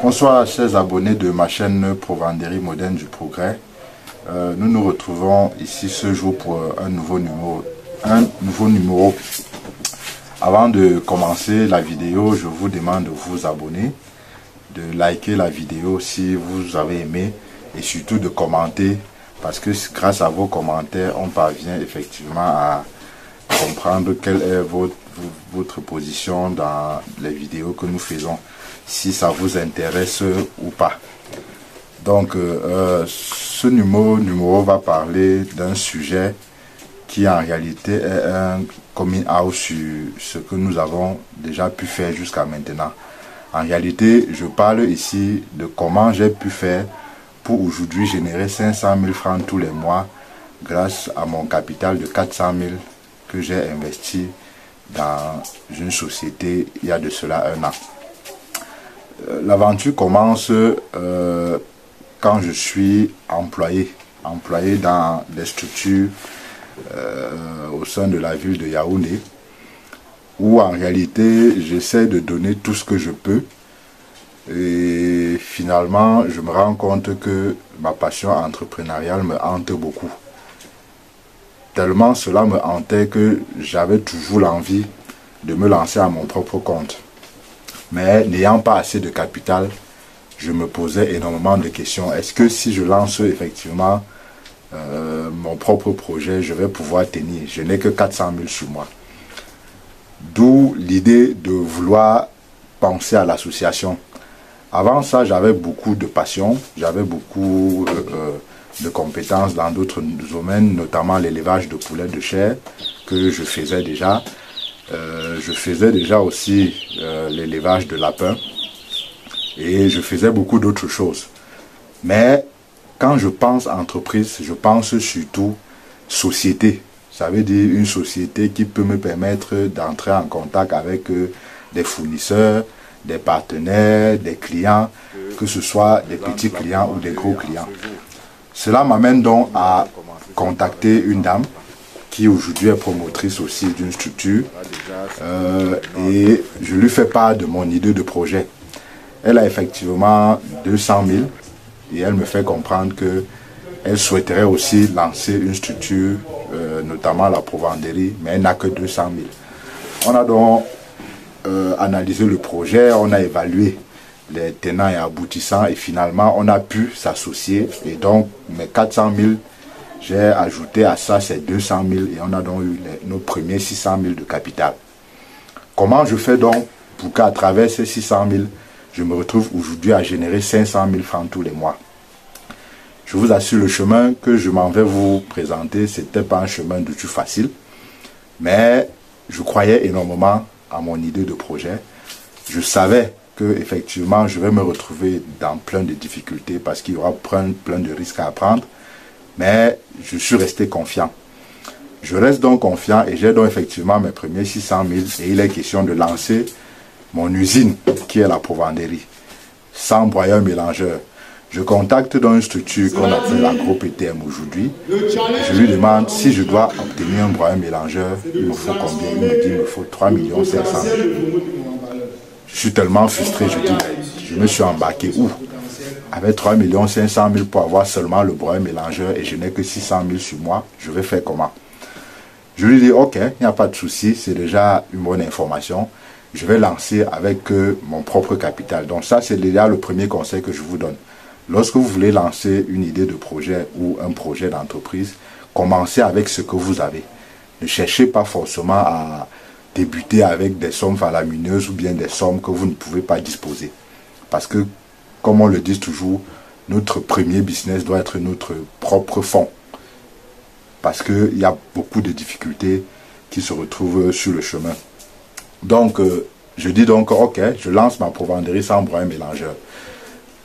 Bonsoir chers abonnés de ma chaîne Provenderie Moderne du Progrès. Nous nous retrouvons ici ce jour pour un nouveau numéro. Avant de commencer la vidéo, je vous demande de vous abonner, de liker la vidéo si vous avez aimé et surtout de commenter parce que grâce à vos commentaires, on parvient effectivement à comprendre quelle est votre position dans les vidéos que nous faisons, si ça vous intéresse ou pas. Donc ce numéro va parler d'un sujet qui en réalité est un coming out sur ce que nous avons déjà pu faire jusqu'à maintenant. En réalité, je parle ici de comment j'ai pu faire pour aujourd'hui générer 500 000 francs tous les mois grâce à mon capital de 400 000 que j'ai investi dans une société il y a de cela un an. L'aventure commence quand je suis employé dans des structures au sein de la ville de Yaoundé, où en réalité j'essaie de donner tout ce que je peux et finalement je me rends compte que ma passion entrepreneuriale me hante beaucoup. Tellement cela me hantait que j'avais toujours l'envie de me lancer à mon propre compte. Mais n'ayant pas assez de capital, je me posais énormément de questions. Est-ce que si je lance effectivement mon propre projet, je vais pouvoir tenir? Je n'ai que 400 000 sur moi. D'où l'idée de vouloir penser à l'association. Avant ça, j'avais beaucoup de passion, j'avais beaucoup de compétences dans d'autres domaines, notamment l'élevage de poulets de chair, que je faisais déjà. Je faisais déjà aussi l'élevage de lapins et je faisais beaucoup d'autres choses. Mais quand je pense entreprise, je pense surtout société. Ça veut dire une société qui peut me permettre d'entrer en contact avec des fournisseurs, des partenaires, des clients, que ce soit des petits clients ou des gros clients. Cela m'amène donc à contacter une dame qui aujourd'hui est promotrice aussi d'une structure et je lui fais part de mon idée de projet. Elle a effectivement 200 000 et elle me fait comprendre qu'elle souhaiterait aussi lancer une structure, notamment la Provenderie, mais elle n'a que 200 000. On a donc analysé le projet, on a évalué les tenants et aboutissants et finalement on a pu s'associer et donc mes 400 000 j'ai ajouté à ça ces 200 000 et on a donc eu nos premiers 600 000 de capital. Comment je fais donc pour qu'à travers ces 600 000, je me retrouve aujourd'hui à générer 500 000 francs tous les mois? Je vous assure, le chemin que je m'en vais vous présenter, ce n'était pas un chemin du tout facile, mais je croyais énormément à mon idée de projet. Je savais que effectivement je vais me retrouver dans plein de difficultés parce qu'il y aura plein de risques à prendre. Mais je suis resté confiant. Je reste donc confiant et j'ai donc effectivement mes premiers 600 000 et il est question de lancer mon usine qui est la Provenderie, sans broyeur mélangeur. Je contacte dans une structure qu'on appelle AgroPTM aujourd'hui. Je lui demande si je dois obtenir un broyeur mélangeur, il me faut combien? Il me dit qu'il me faut 3 500 000. Je suis tellement frustré, je dis, je me suis embarqué où? Avec 3 500 000 pour avoir seulement le broyeur mélangeur et je n'ai que 600 000 sur moi, je vais faire comment? Je lui dis, ok, il n'y a pas de souci, c'est déjà une bonne information. Je vais lancer avec mon propre capital. Donc ça, c'est déjà le premier conseil que je vous donne. Lorsque vous voulez lancer une idée de projet ou un projet d'entreprise, commencez avec ce que vous avez. Ne cherchez pas forcément à débuter avec des sommes faramineuses ou bien des sommes que vous ne pouvez pas disposer. Parce que comme on le dit toujours, notre premier business doit être notre propre fonds. Parce qu'il y a beaucoup de difficultés qui se retrouvent sur le chemin. Donc, je dis donc, ok, je lance ma Provenderie sans broyeur mélangeur.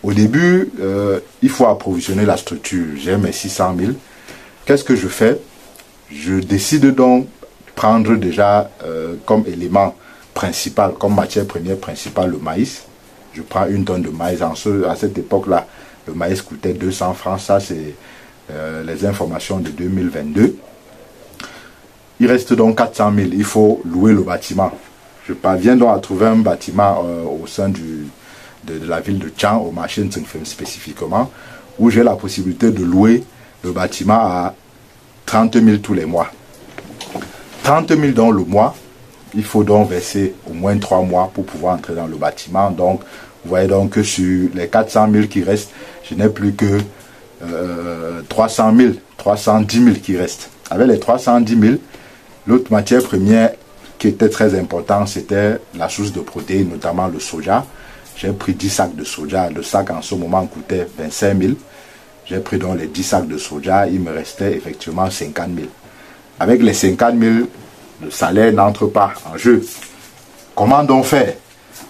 Au début, il faut approvisionner la structure. J'ai mes 600 000. Qu'est-ce que je fais? Je décide donc prendre déjà comme élément principal, comme matière première principale, le maïs. Je prends une tonne de maïs. À cette époque-là, le maïs coûtait 200 francs. Ça, c'est les informations de 2022. Il reste donc 400 000. Il faut louer le bâtiment. Je parviens donc à trouver un bâtiment au sein de la ville de Tchang, au marché Ntsengfem spécifiquement, où j'ai la possibilité de louer le bâtiment à 30 000 tous les mois. 30 000 dans le mois, il faut donc verser au moins 3 mois pour pouvoir entrer dans le bâtiment. Donc, vous voyez donc que sur les 400 000 qui restent, je n'ai plus que 300 000, 310 000 qui restent. Avec les 310 000, l'autre matière première qui était très importante, c'était la source de protéines, notamment le soja. J'ai pris 10 sacs de soja. Le sac en ce moment coûtait 25 000. J'ai pris donc les 10 sacs de soja. Il me restait effectivement 50 000. Avec les 50 000, le salaire n'entre pas en jeu. Comment donc faire?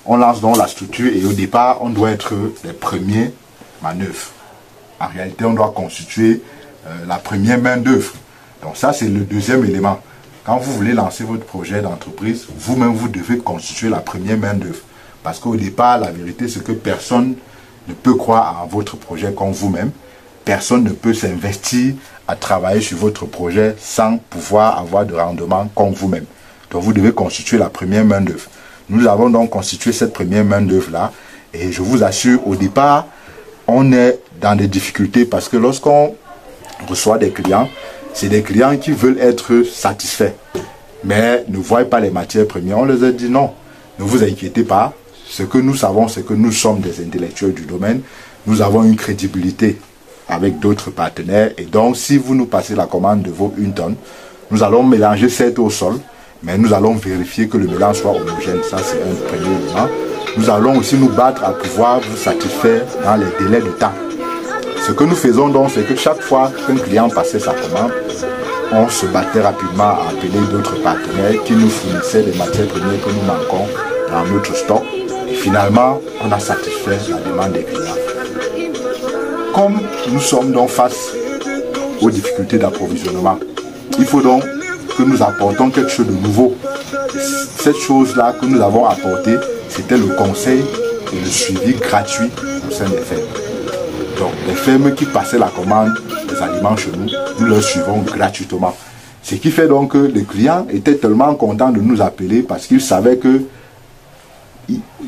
On lance donc la structure et au départ, on doit être les premiers manœuvres. En réalité, on doit constituer la première main d'œuvre. Donc ça, c'est le deuxième élément. Quand vous voulez lancer votre projet d'entreprise, vous-même, vous devez constituer la première main d'œuvre. Parce qu'au départ, la vérité, c'est que personne ne peut croire en votre projet comme vous-même. Personne ne peut s'investir à travailler sur votre projet sans pouvoir avoir de rendement comme vous-même. Donc, vous devez constituer la première main d'œuvre. Nous avons donc constitué cette première main d'œuvre-là. Et je vous assure, au départ, on est dans des difficultés parce que lorsqu'on reçoit des clients, c'est des clients qui veulent être satisfaits, mais ne voient pas les matières premières. On les a dit non, ne vous inquiétez pas. Ce que nous savons, c'est que nous sommes des intellectuels du domaine. Nous avons une crédibilité avec d'autres partenaires. Et donc, si vous nous passez la commande de vos 1 tonne, nous allons mélanger cette au sol, mais nous allons vérifier que le mélange soit homogène. Ça, c'est un premier élément. Nous allons aussi nous battre à pouvoir vous satisfaire dans les délais de temps. Ce que nous faisons donc, c'est que chaque fois qu'un client passait sa commande, on se battait rapidement à appeler d'autres partenaires qui nous fournissaient les matières premières que nous manquons dans notre stock. Et finalement, on a satisfait la demande des clients. Comme nous sommes donc face aux difficultés d'approvisionnement, il faut donc que nous apportons quelque chose de nouveau. Cette chose-là que nous avons apportée, c'était le conseil et le suivi gratuit au sein des fermes. Donc, les fermes qui passaient la commande des aliments chez nous, nous leur suivons gratuitement. Ce qui fait donc que le client était tellement content de nous appeler parce qu'il savait que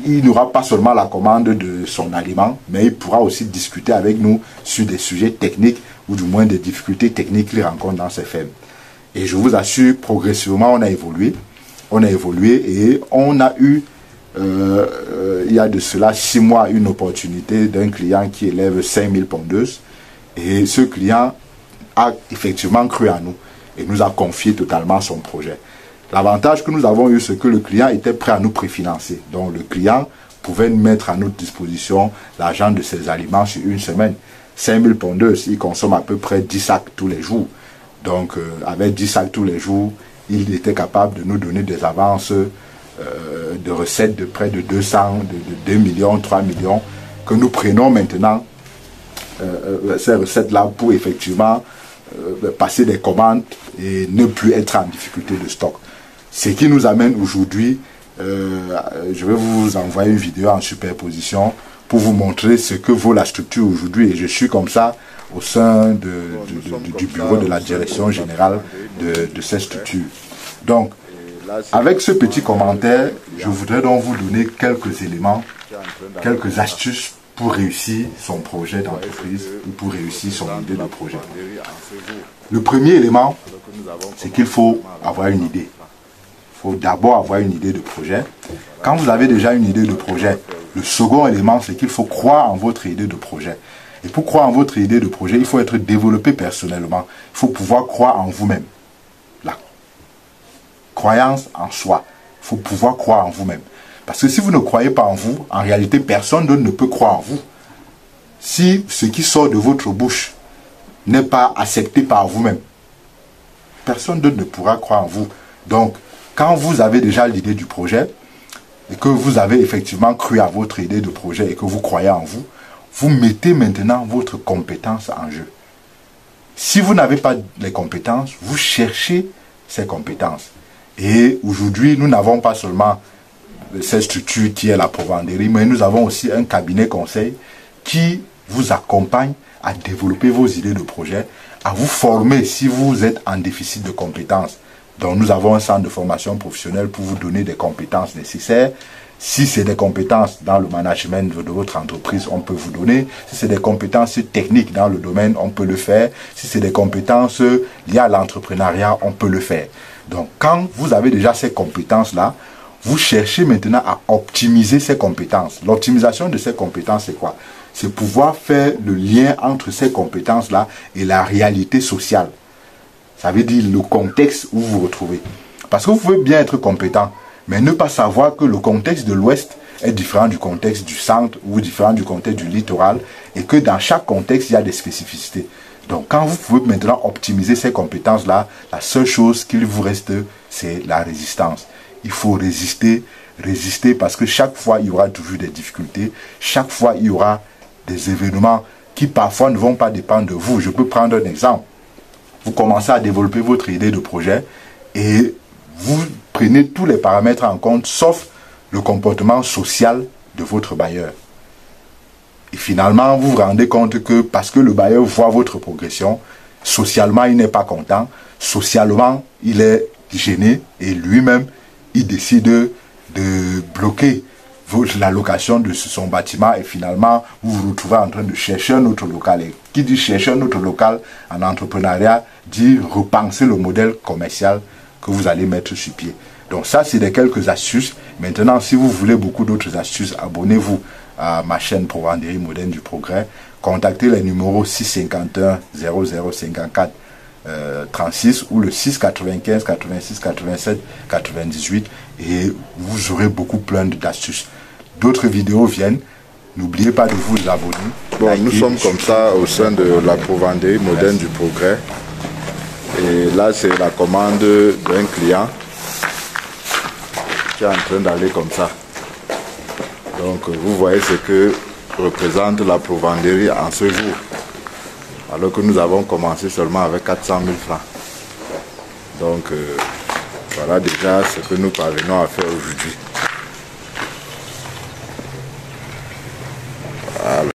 il n'aura pas seulement la commande de son aliment, mais il pourra aussi discuter avec nous sur des sujets techniques ou du moins des difficultés techniques qu'il rencontre dans ses fermes. Et je vous assure, progressivement, on a évolué et on a eu, il y a de cela 6 mois, une opportunité d'un client qui élève 5000 pondeuses. Et ce client a effectivement cru en nous et nous a confié totalement son projet. L'avantage que nous avons eu, c'est que le client était prêt à nous préfinancer. Donc le client pouvait mettre à notre disposition l'argent de ses aliments sur une semaine. 5000 pondeuses, il consomme à peu près 10 sacs tous les jours. Donc avec 10 sacs tous les jours, il était capable de nous donner des avances de recettes de près de 200, de 2 millions, 3 millions, que nous prenons maintenant ces recettes-là pour effectivement passer des commandes et ne plus être en difficulté de stock. Ce qui nous amène aujourd'hui, je vais vous envoyer une vidéo en superposition pour vous montrer ce que vaut la structure aujourd'hui. Et je suis comme ça au sein du bureau de la direction générale de cette structure. Donc, avec ce petit commentaire, je voudrais donc vous donner quelques éléments, quelques astuces pour réussir son projet d'entreprise ou pour réussir son idée de projet. Le premier élément, c'est qu'il faut avoir une idée. Il faut d'abord avoir une idée de projet. Quand vous avez déjà une idée de projet, le second élément, c'est qu'il faut croire en votre idée de projet. Et pour croire en votre idée de projet, il faut être développé personnellement. Il faut pouvoir croire en vous-même. La croyance en soi. Il faut pouvoir croire en vous-même. Parce que si vous ne croyez pas en vous, en réalité, personne d'autre ne peut croire en vous. Si ce qui sort de votre bouche n'est pas accepté par vous-même, personne d'autre ne pourra croire en vous. Donc, quand vous avez déjà l'idée du projet, et que vous avez effectivement cru à votre idée de projet et que vous croyez en vous, vous mettez maintenant votre compétence en jeu. Si vous n'avez pas les compétences, vous cherchez ces compétences. Et aujourd'hui, nous n'avons pas seulement cette structure qui est la provenderie, mais nous avons aussi un cabinet conseil qui vous accompagne à développer vos idées de projet, à vous former si vous êtes en déficit de compétences. Donc nous avons un centre de formation professionnelle pour vous donner des compétences nécessaires Si c'est des compétences dans le management de votre entreprise, on peut vous donner. Si c'est des compétences techniques dans le domaine, on peut le faire. Si c'est des compétences liées à l'entrepreneuriat, on peut le faire. Donc, quand vous avez déjà ces compétences-là, vous cherchez maintenant à optimiser ces compétences. L'optimisation de ces compétences, c'est quoi? C'est pouvoir faire le lien entre ces compétences-là et la réalité sociale. Ça veut dire le contexte où vous vous retrouvez. Parce que vous pouvez bien être compétent, mais ne pas savoir que le contexte de l'Ouest est différent du contexte du centre ou différent du contexte du littoral et que dans chaque contexte, il y a des spécificités. Donc, quand vous pouvez maintenant optimiser ces compétences-là, la seule chose qu'il vous reste, c'est la résistance. Il faut résister, résister parce que chaque fois, il y aura toujours des difficultés. Chaque fois, il y aura des événements qui parfois ne vont pas dépendre de vous. Je peux prendre un exemple. Vous commencez à développer votre idée de projet et vous prenez tous les paramètres en compte, sauf le comportement social de votre bailleur. Et finalement, vous vous rendez compte que parce que le bailleur voit votre progression, socialement, il n'est pas content, socialement, il est gêné et lui-même, il décide de bloquer la location de son bâtiment et finalement, vous vous retrouvez en train de chercher un autre local. Et qui dit chercher un autre local en entrepreneuriat, dit repenser le modèle commercial que vous allez mettre sur pied. Donc ça, c'est des quelques astuces. Maintenant, si vous voulez beaucoup d'autres astuces, abonnez-vous à ma chaîne Provenderie Moderne du Progrès. Contactez les numéros 651 0054 36 ou le 695 86 87 98 et vous aurez beaucoup plein d'astuces. D'autres vidéos viennent. N'oubliez pas de vous abonner. Bon, nous sommes comme ça au sein de la Provenderie Moderne du Progrès. Et là, c'est la commande d'un client qui est en train d'aller comme ça. Donc, vous voyez ce que représente la Provenderie en ce jour. Alors que nous avons commencé seulement avec 400 000 francs. Donc, voilà déjà ce que nous parvenons à faire aujourd'hui.